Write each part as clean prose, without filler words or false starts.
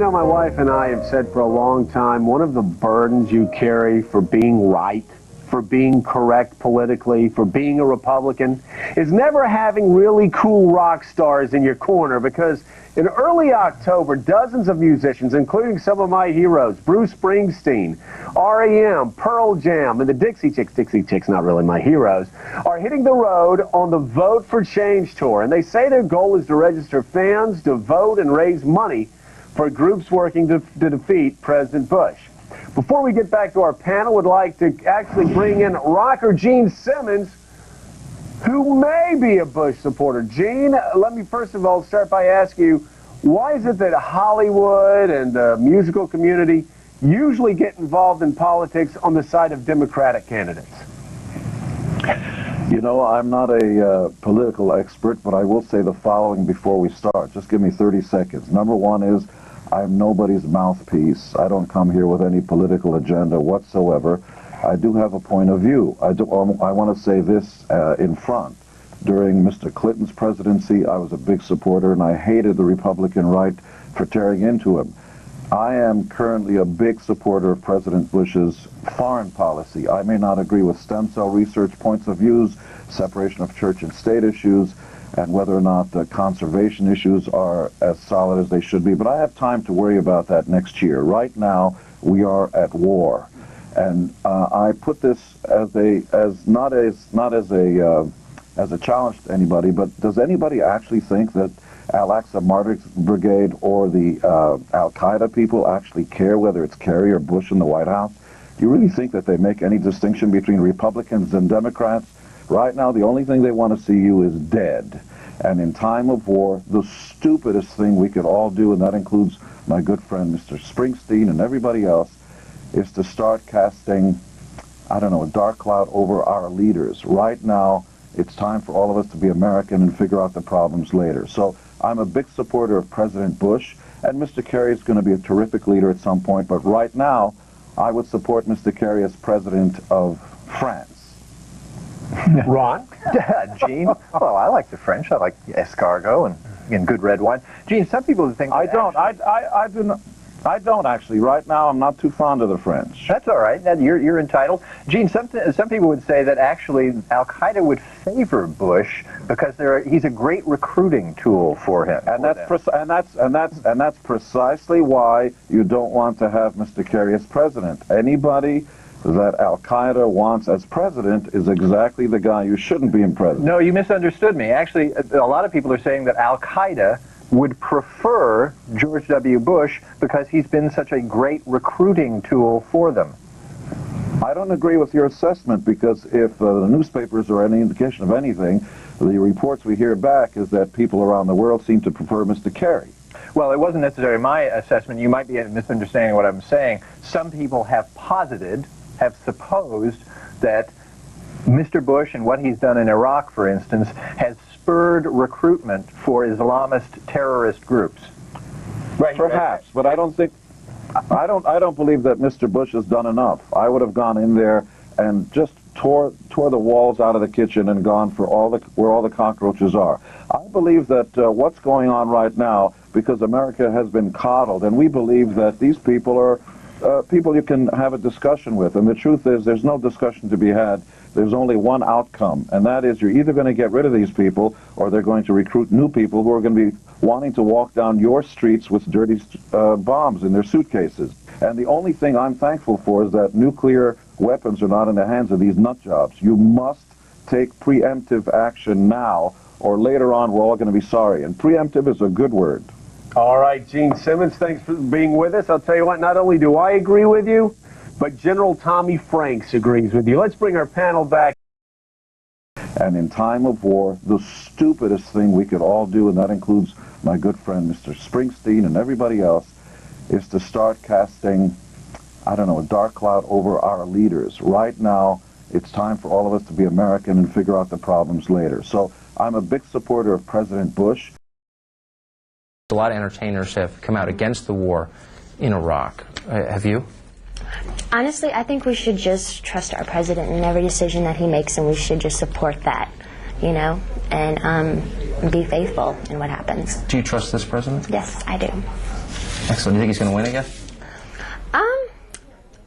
know, my wife and I have said for a long time, one of the burdens you carry for being right, for being correct politically, for being a Republican, is never having really cool rock stars in your corner, because in early October, dozens of musicians, including some of my heroes, Bruce Springsteen, R.E.M., Pearl Jam, and the Dixie Chicks, not really my heroes, are hitting the road on the Vote for Change tour. And they say their goal is to register fans to vote and raise money for groups working to defeat President Bush. Before we get back to our panel, would like to actually bring in rocker Gene Simmons, who may be a Bush supporter. Gene, let me first of all start by asking you, why is it that Hollywood and the musical community usually get involved in politics on the side of Democratic candidates? You know, I'm not a political expert, but I will say the following before we start. Just give me 30 seconds. Number one is, I'm nobody's mouthpiece. I don't come here with any political agenda whatsoever. I do have a point of view. I want to say this in front. During Mr. Clinton's presidency, I was a big supporter, and I hated the Republican right for tearing into him. I am currently a big supporter of President Bush's foreign policy. I may not agree with stem cell research points of views, separation of church and state issues, and whether or not the conservation issues are as solid as they should be. But I have time to worry about that next year. Right now, we are at war. And I put this as not as a challenge to anybody, but does anybody actually think that Al-Aqsa Martyrs Brigade or the Al-Qaeda people actually care whether it's Kerry or Bush in the White House? Do you really think that they make any distinction between Republicans and Democrats? Right now, the only thing they want to see you is dead. And in time of war, the stupidest thing we could all do, and that includes my good friend Mr. Springsteen and everybody else, is to start casting, I don't know, a dark cloud over our leaders. Right now, it's time for all of us to be American and figure out the problems later. So I'm a big supporter of President Bush, and Mr. Kerry is going to be a terrific leader at some point, but right now, I would support Mr. Kerry as president of France. Ron? Gene? Well, I like the French. I like escargot and good red wine. Gene, some people think... I don't actually. Right now, I'm not too fond of the French. That's all right. You're entitled. Gene, some people would say that actually Al-Qaeda would favor Bush because he's a great recruiting tool for him. And that's precisely why you don't want to have Mr. Kerry as president. Anybody that Al-Qaeda wants as president is exactly the guy you shouldn't be in president. No, you misunderstood me. Actually, a lot of people are saying that Al-Qaeda would prefer George W. Bush because he's been such a great recruiting tool for them. I don't agree with your assessment, because if the newspapers are any indication of anything, the reports we hear back is that people around the world seem to prefer Mr. Kerry. Well, it wasn't necessarily my assessment. You might be misunderstanding what I'm saying. Some people have supposed that Mr. Bush and what he's done in Iraq, for instance, has spurred recruitment for Islamist terrorist groups. Right. Perhaps, but I don't believe that Mr. Bush has done enough. I would have gone in there and just tore the walls out of the kitchen and gone for where all the cockroaches are. I believe that what's going on right now, because America has been coddled, and we believe that these people are people you can have a discussion with, and the truth is there's no discussion to be had. There's only one outcome, and that is you're either going to get rid of these people or they're going to recruit new people who are going to be wanting to walk down your streets with dirty bombs in their suitcases. And the only thing I'm thankful for is that nuclear weapons are not in the hands of these nut jobs. You must take preemptive action now, or later on we're all going to be sorry. And preemptive is a good word. All right, Gene Simmons, thanks for being with us. I'll tell you what, not only do I agree with you, but General Tommy Franks agrees with you. Let's bring our panel back. And in time of war, the stupidest thing we could all do, and that includes my good friend Mr. Springsteen and everybody else, is to start casting, I don't know, a dark cloud over our leaders. Right now, it's time for all of us to be American and figure out the problems later. So I'm a big supporter of President Bush. A lot of entertainers have come out against the war in Iraq. Have you? Honestly, I think we should just trust our president in every decision that he makes, and we should just support that, you know, and be faithful in what happens. Do you trust this president? Yes, I do. Excellent. You think he's going to win again?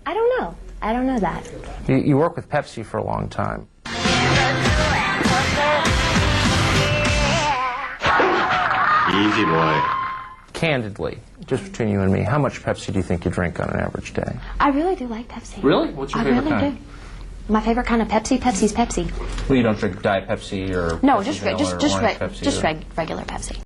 I don't know. I don't know that. You work with Pepsi for a long time. Easy boy. Candidly, just between you and me, how much Pepsi do you think you drink on an average day? I really do like Pepsi. Really? What's your favorite kind? I really do. My favorite kind of Pepsi? Pepsi's Pepsi. Well, you don't drink Diet Pepsi or No, Pepsi just Vanilla or Orange Pepsi just or... regular Pepsi.